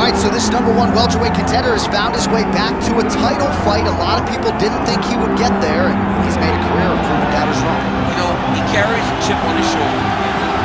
right, so this #1 welterweight contender has found his way back to a title fight. A lot of people didn't think he would get there, and he's made a career of proving doubters wrong. You know, he carries a chip on his shoulder.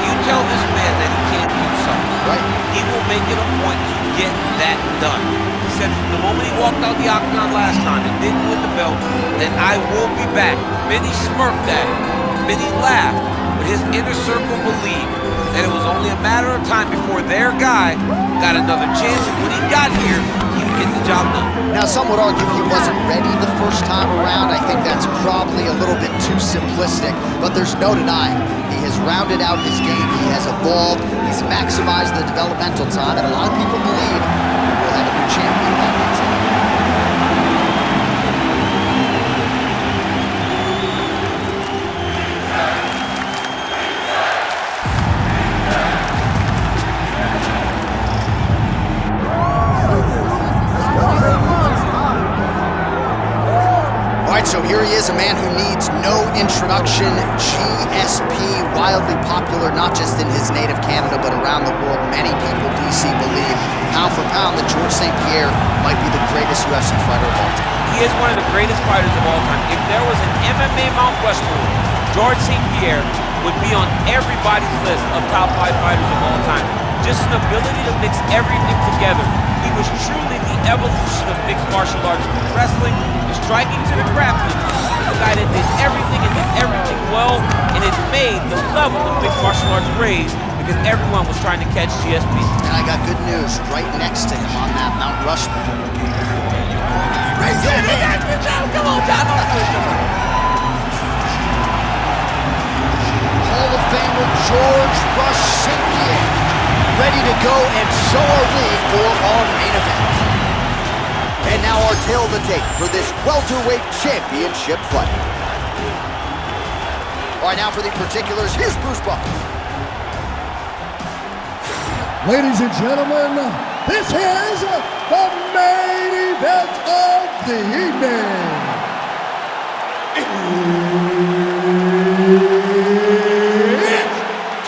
You tell this man that he can't do something, right? He will make it a point to get that done. He said from the moment he walked out the Octagon last time and didn't win the belt, then I will be back. Many smirked at him, many laughed, but his inner circle believed that it was only a matter of time before their guy got another chance, and when he got here, he would get the job done. Now, some would argue he wasn't ready the first time around. I think that's probably a little bit too simplistic, but there's no denying he has rounded out his game, he has evolved, he's maximized the developmental time, and a lot of people believe we'll have a new champion by the time. So here he is, a man who needs no introduction. GSP, wildly popular, not just in his native Canada, but around the world. Many people, DC, believe, pound for pound, that Georges St-Pierre might be the greatest UFC fighter of all time. He is one of the greatest fighters of all time. If there was an MMA Mount Rushmore, Georges St-Pierre would be on everybody's list of top 5 fighters of all time. Just an ability to mix everything together. He was truly the evolution of mixed martial arts, from wrestling to striking to the grappling. The guy that did everything and did everything well, and it made the level of mixed martial arts raise because everyone was trying to catch GSP. And I got good news right next to him on that Mount Rushmore. Raise it! Come on, Jon! Hall of Famer Georges St-Pierre, ready to go, and so are we for our main event. And now our tale of the tape for this welterweight championship fight. All right, now for the particulars, here's Bruce Buffer. Ladies and gentlemen, this is the main event of the evening. It's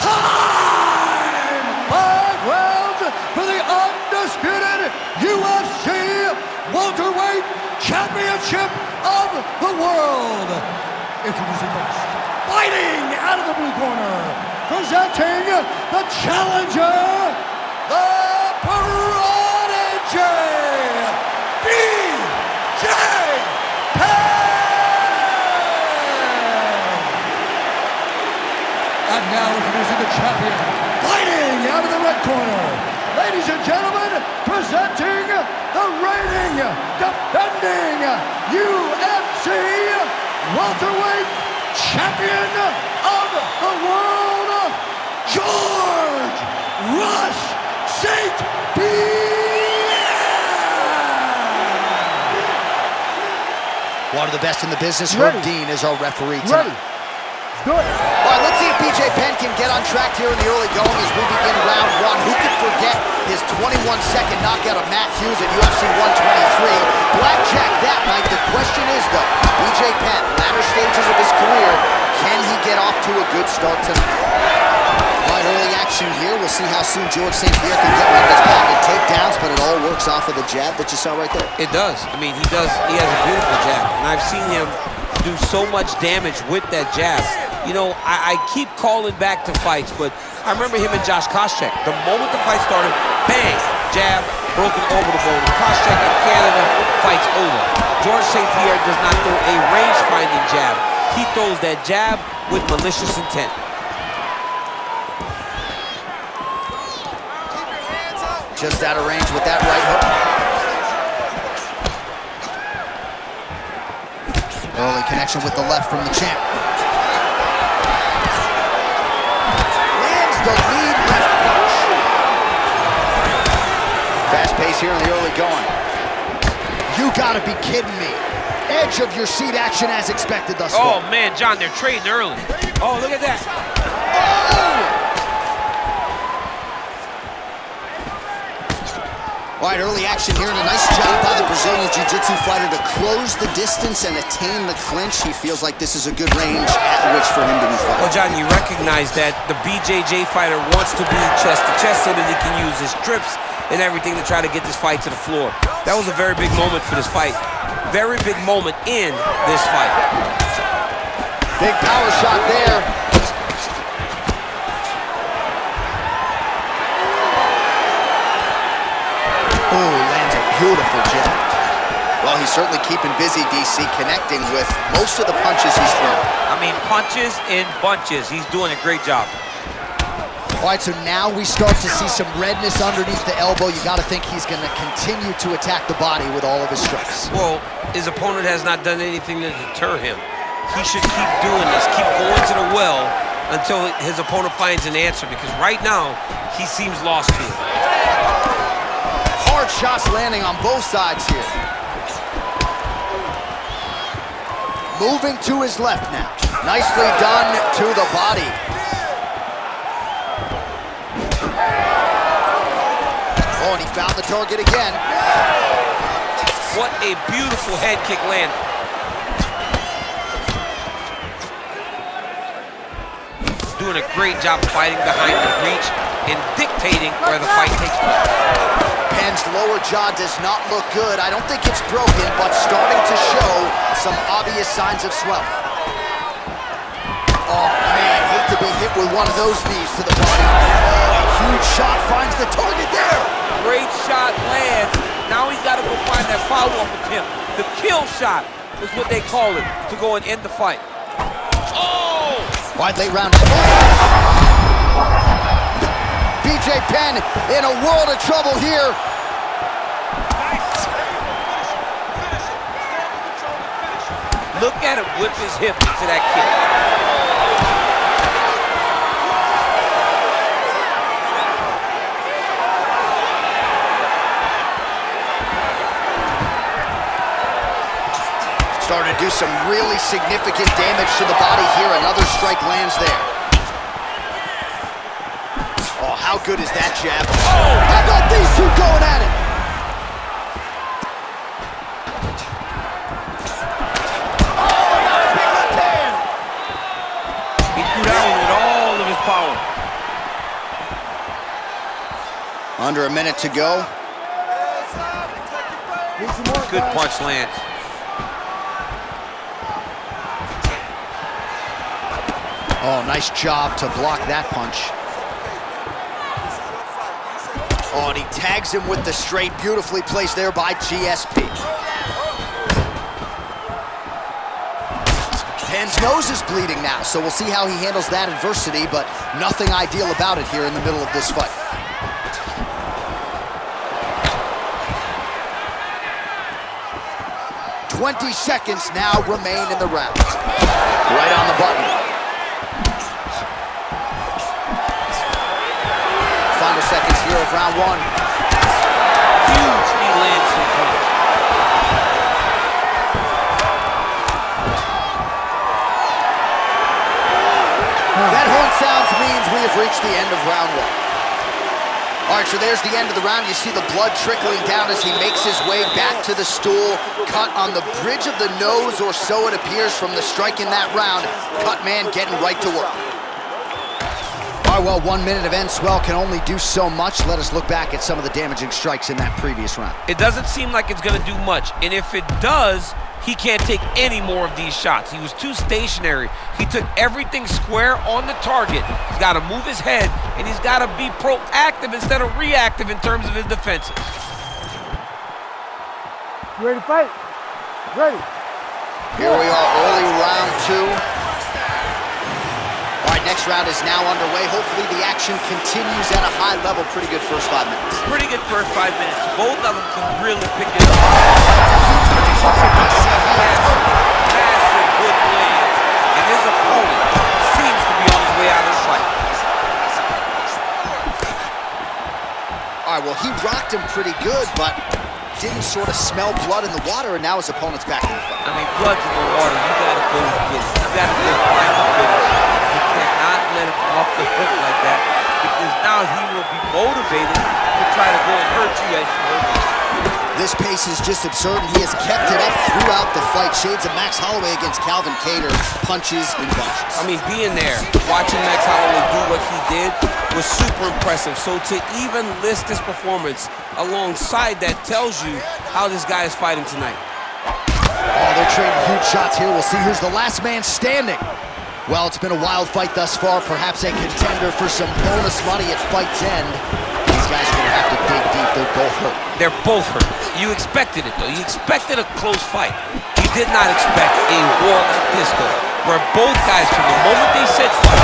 time! 5 rounds for the undisputed UFC Welterweight Championship of the world. Introducing first, fighting out of the blue corner, presenting the challenger, the Prodigy, B.J. Penn. And now introducing the champion, fighting out of the red corner, ladies and gentlemen, presenting the reigning, defending UFC Welterweight Champion of the world, Georges St-Pierre! One of the best in the business, Herb Dean, is our referee tonight. Good. All right, let's see if B.J. Penn can get on track here in the early going as we begin round 1. Who could forget his 21-second knockout of Matt Hughes at UFC 123? Blackjack that night. The question is, though, B.J. Penn, latter stages of his career, can he get off to a good start tonight? All right, early action here. We'll see how soon Georges St-Pierre can get one of his patented takedowns, but it all works off of the jab that you saw right there. It does. I mean, he does. He has a beautiful jab, and I've seen him do so much damage with that jab. You know, I keep calling back to fights, but I remember him and Josh Koscheck. The moment the fight started, bang, jab, broken over the bone. Koscheck in Canada, fight's over. Georges St-Pierre does not throw a range-finding jab. He throws that jab with malicious intent. Just out of range with that right hook. Early connection with the left from the champ. Lands the lead left punch. Fast pace here in the early going. You gotta be kidding me. Edge of your seat action as expected thus far. Oh man, Jon, they're trading early. Oh, look at that. Oh! All right, early action here, and a nice job by the Brazilian Jiu-Jitsu fighter to close the distance and attain the clinch. He feels like this is a good range at which for him to be fighting. Well, Jon, you recognize that the BJJ fighter wants to be chest-to-chest so that he can use his trips and everything to try to get this fight to the floor. That was a very big moment for this fight. Very big moment in this fight. Big power shot there. Oh, lands a beautiful jab. Well, he's certainly keeping busy, DC, connecting with most of the punches he's thrown. I mean, punches in bunches. He's doing a great job. All right, so now we start to see some redness underneath the elbow. You got to think he's going to continue to attack the body with all of his strikes. Well, his opponent has not done anything to deter him. He should keep doing this, keep going to the well until his opponent finds an answer, because right now, he seems lost to it. Hard shots landing on both sides here. Moving to his left now. Nicely done to the body. Oh, and he found the target again. What a beautiful head kick landed. Doing a great job fighting behind the reach and dictating where the fight takes place. Penn's lower jaw does not look good. I don't think it's broken, but starting to show some obvious signs of swelling. Oh, man, hate to be hit with one of those knees to the body. Oh, a huge shot finds the target there. Great shot lands. Now he's got to go find that follow-up attempt. The kill shot is what they call it, to go and end the fight. Oh! Wide late round. B.J. Penn in a world of trouble here. Look at him whip his hip into that kick. Starting to do some really significant damage to the body here. Another strike lands there. Oh, how good is that jab? Oh, how about these two going at it? Oh, another big left hand. He threw that one with all of his power. Under a minute to go. Good punch lands. Oh, nice job to block that punch. Oh, and he tags him with the straight. Beautifully placed there by GSP. Penn's nose is bleeding now, so we'll see how he handles that adversity, but nothing ideal about it here in the middle of this fight. "20 seconds now remain in the round." Right on the button. Final seconds here of round one. Huge knee lands to the punch. That horn sounds means we have reached the end of round one. All right, so there's the end of the round. You see the blood trickling down as he makes his way back to the stool. Cut on the bridge of the nose, or so it appears from the strike in that round. Cut man getting right to work. All right, well, 1 minute of end swell can only do so much. Let us look back at some of the damaging strikes in that previous round. It doesn't seem like it's going to do much, and if it does, he can't take any more of these shots. He was too stationary. He took everything square on the target. He's got to move his head, and he's got to be proactive instead of reactive in terms of his defenses. You ready to fight? Ready. Here we are, early round two. All right, next round is now underway. Hopefully the action continues at a high level. Pretty good first 5 minutes. Pretty good first 5 minutes. Both of them can really pick it up. Massive good lands, and his opponent seems to be on his way out of the fight. All right, well, he rocked him pretty good, but didn't sort of smell blood in the water, and now his opponent's back in the fight. I mean, blood's in the water. You gotta go get it. You gotta go find the finish. You cannot let him off the hook like that, because now he will be motivated to try to go and hurt you as you hurt him. This pace is just absurd, and he has kept it up throughout the fight. Shades of Max Holloway against Calvin Kattar, punches and bunches. I mean, being there, watching Max Holloway do what he did was super impressive. So to even list this performance alongside that tells you how this guy is fighting tonight. Oh, they're trading huge shots here. We'll see who's the last man standing. Well, it's been a wild fight thus far, perhaps a contender for some bonus money at fight's end. These guys are gonna have to dig deep. They're both hurt. They're both hurt. You expected it, though. You expected a close fight. You did not expect a war like this, though, where both guys, from the moment they said fight.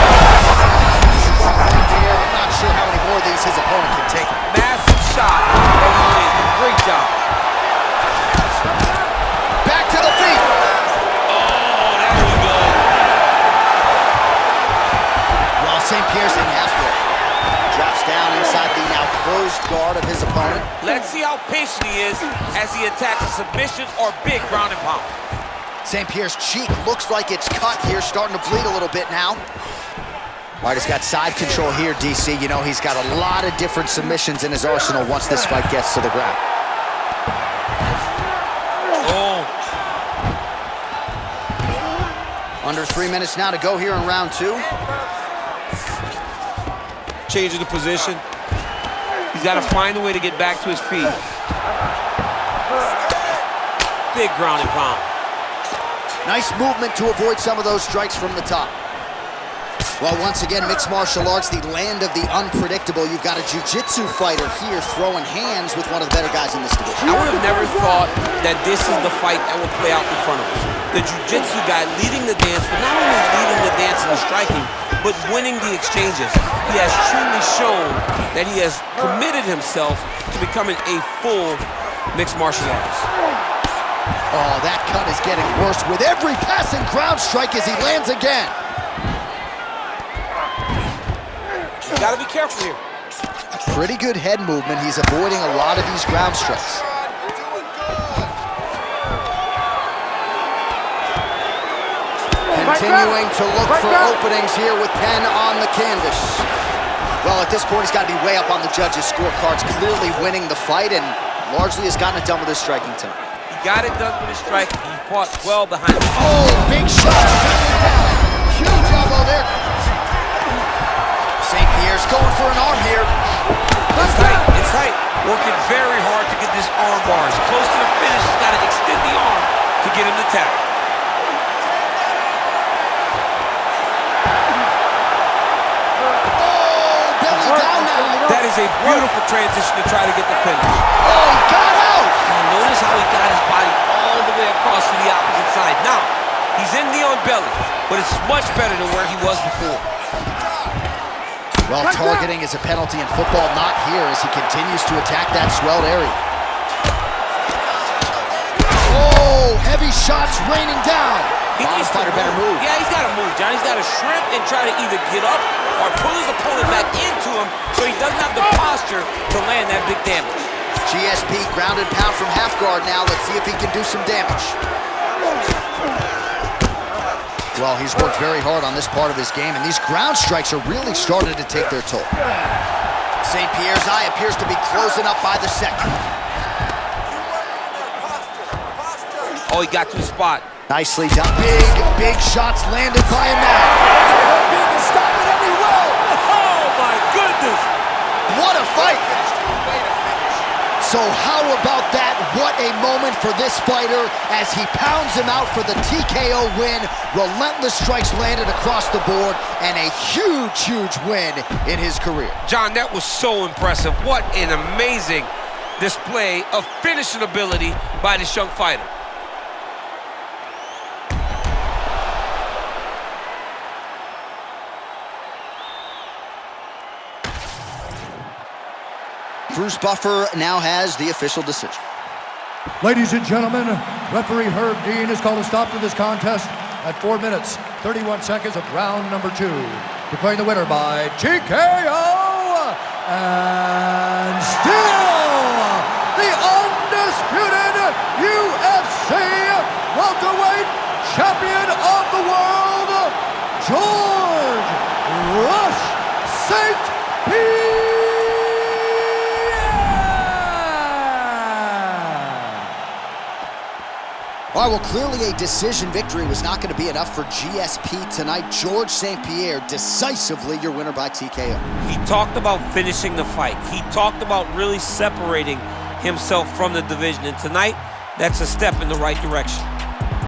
I'm not sure how many more of these his opponent can take. Massive shot, and he wins. Great job. Back to the feet. Oh, there we go. Well, St-Pierre's in half guard. Drops down inside the now closed guard of his opponent. Let's see how patient he is as he attacks a submission or big ground and pound. St-Pierre's cheek looks like it's cut here, starting to bleed a little bit now. All right, he's got side control here, DC. You know, he's got a lot of different submissions in his arsenal once this fight gets to the ground. Oh. Under 3 minutes now to go here in round 2. Changing the position. He's got to find a way to get back to his feet. Big ground and pound. Nice movement to avoid some of those strikes from the top. Well, once again, mixed martial arts, the land of the unpredictable. You've got a jiu-jitsu fighter here throwing hands with one of the better guys in this division. I would have never thought that this is the fight that would play out in front of us. The jiu-jitsu guy leading the dance, but not only leading the dance in the striking, but winning the exchanges. He has truly shown that he has committed himself to becoming a full mixed martial artist. Oh, that cut is getting worse with every passing ground strike as he lands again. You gotta be careful here. Pretty good head movement. He's avoiding a lot of these ground strikes. Continuing to look for openings here with Penn on the canvas. Well, at this point, he's got to be way up on the judges' scorecards, clearly winning the fight, and largely has gotten it done with his striking tonight. He got it done with his strike. He fought well behind it. Oh, big shot. Huge elbow there. St-Pierre's going for an arm here. It's tight. It's tight. Working very hard to get this arm bars. Close to the finish. He's got to extend the arm to get him to tap. That is a beautiful transition to try to get the finish. Oh, he got out! And notice how he got his body all the way across to the opposite side. Now, he's in the on belly, but it's much better than where he was before. Well, targeting is a penalty in football, not here as he continues to attack that swelled area. Oh, heavy shots raining down. Bottom fighter better move. Yeah, he's got to move, John. He's got to shrimp and try to either get up or pull his opponent back into him so he doesn't have the posture to land that big damage. GSP ground and pound from half guard now. Let's see if he can do some damage. Well, he's worked very hard on this part of his game, and these ground strikes are really starting to take their toll. St-Pierre's eye appears to be closing up by the second. Oh, he got to the spot. Nicely done. Big shots landed by him now. Didn't stop it any will. Oh, my goodness. What a fight. So how about that? What a moment for this fighter as he pounds him out for the TKO win. Relentless strikes landed across the board and a huge win in his career. John, that was so impressive. What an amazing display of finishing ability by this young fighter. Bruce Buffer now has the official decision. Ladies and gentlemen, referee Herb Dean has called a stop to this contest at 4 minutes, 31 seconds of round number 2. Declaring the winner by TKO, and still the undisputed UFC Welterweight Champion of the world, Georges St-Pierre. All right, well, clearly a decision victory was not going to be enough for GSP tonight. Georges St-Pierre, decisively your winner by TKO. He talked about finishing the fight. He talked about really separating himself from the division. And tonight, that's a step in the right direction.